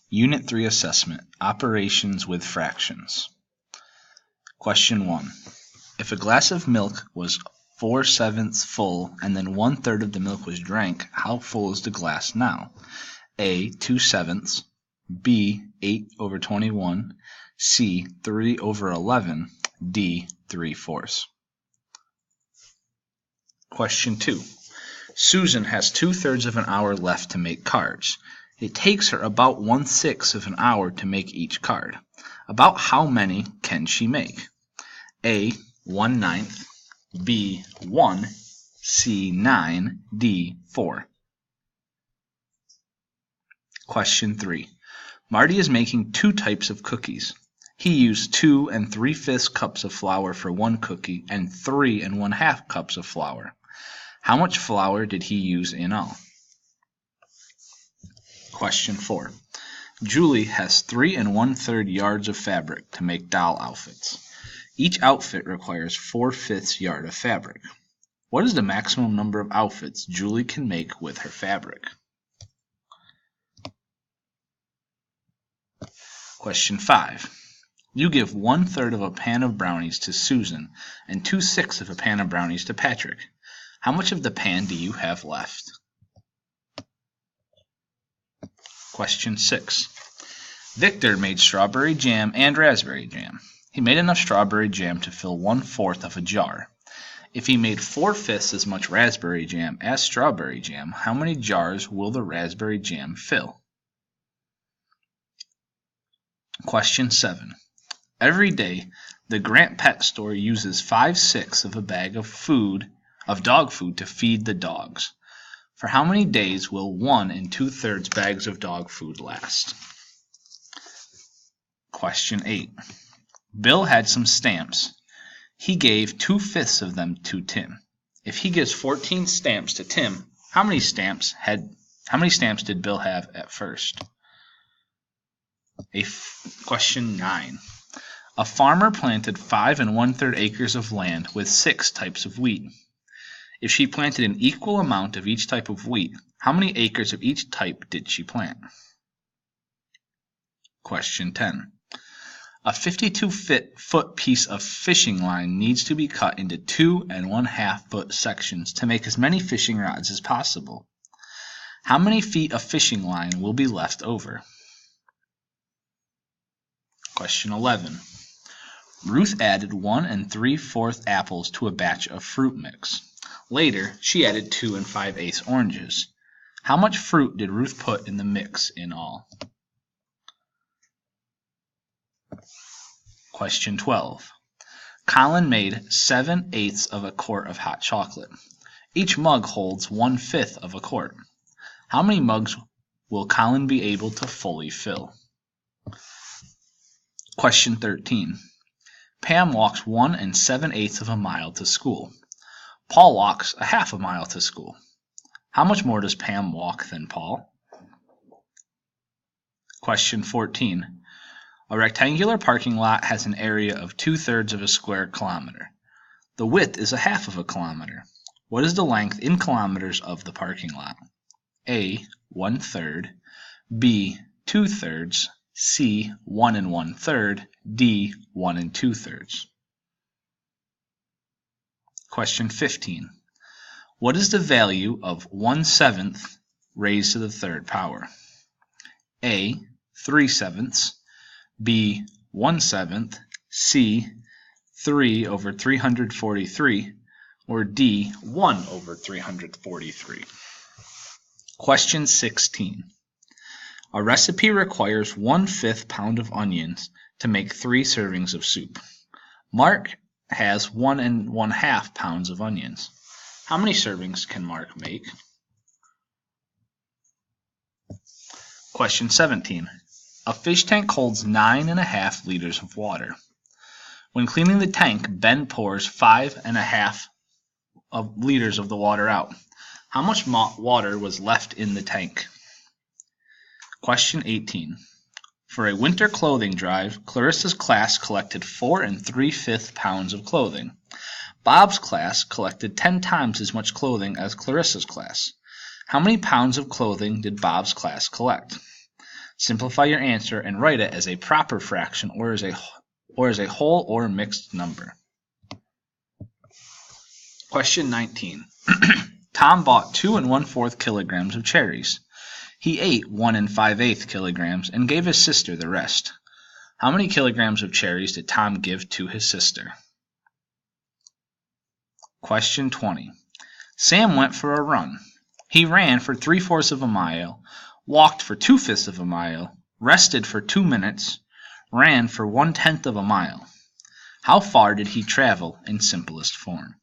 Unit 3 Assessment, Operations with Fractions. Question 1. If a glass of milk was 4/7 full and then 1/3 of the milk was drank, how full is the glass now? A. 2/7, B. 8/21, C. 3/11, D. 3/4. Question 2. Susan has 2/3 of an hour left to make cards. It takes her about 1/6 of an hour to make each card. About how many can she make? A. 1/9, B. 1, C. 9, D. 4. Question 3. Marty is making 2 types of cookies. He used 2 3/5 cups of flour for one cookie and 3 1/2 cups of flour. How much flour did he use in all? Question 4. Julie has 3 1/3 yards of fabric to make doll outfits. Each outfit requires 4/5 yard of fabric. What is the maximum number of outfits Julie can make with her fabric? Question 5. You give 1/3 of a pan of brownies to Susan and 2/6 of a pan of brownies to Patrick. How much of the pan do you have left? Question 6. Victor made strawberry jam and raspberry jam. He made enough strawberry jam to fill 1/4 of a jar. If he made 4/5 as much raspberry jam as strawberry jam, how many jars will the raspberry jam fill? Question 7. Every day, the Grant Pet Store uses 5/6 of a bag of dog food to feed the dogs. For how many days will 1 2/3 bags of dog food last? Question 8. Bill had some stamps. He gave 2/5 of them to Tim. If he gives 14 stamps to Tim, how many stamps did Bill have at first? Question 9. A farmer planted 5 1/3 acres of land with 6 types of wheat. If she planted an equal amount of each type of wheat, how many acres of each type did she plant? Question 10. A 52-foot piece of fishing line needs to be cut into 2 1/2 foot sections to make as many fishing rods as possible. How many feet of fishing line will be left over? Question 11. Ruth added 1 3/4 apples to a batch of fruit mix. Later, she added 2 5/8 oranges. How much fruit did Ruth put in the mix in all? Question 12. Colin made 7/8 of a quart of hot chocolate. Each mug holds 1/5 of a quart. How many mugs will Colin be able to fully fill? Question 13. Pam walks 1 7/8 of a mile to school. Paul walks a half a mile to school. How much more does Pam walk than Paul? Question 14. A rectangular parking lot has an area of 2/3 of a square kilometer. The width is a half of a kilometer. What is the length in kilometers of the parking lot? A. 1/3, B. 2/3, C. 1 1/3, D. 1 2/3. Question 15. What is the value of 1/7 raised to the 3rd power? A. 3/7, B. 1/7, C. 3/343, or D. 1/343. Question 16. A recipe requires 1/5 pound of onions to make 3 servings of soup. Mark has 1 1/2 pounds of onions. How many servings can Mark make? Question 17. A fish tank holds 9 1/2 liters of water. When cleaning the tank, Ben pours 5 1/2 liters of the water out. How much water was left in the tank? Question 18. For a winter clothing drive, Clarissa's class collected 4 3/5 pounds of clothing. Bob's class collected 10 times as much clothing as Clarissa's class. How many pounds of clothing did Bob's class collect? Simplify your answer and write it as a proper fraction or as a whole or mixed number. Question 19. Tom bought 2 1/4 kilograms of cherries. He ate 1 5/8 kilograms and gave his sister the rest. How many kilograms of cherries did Tom give to his sister? Question 20. Sam went for a run. He ran for 3/4 of a mile, walked for 2/5 of a mile, rested for 2 minutes, ran for 1/10 of a mile. How far did he travel in simplest form?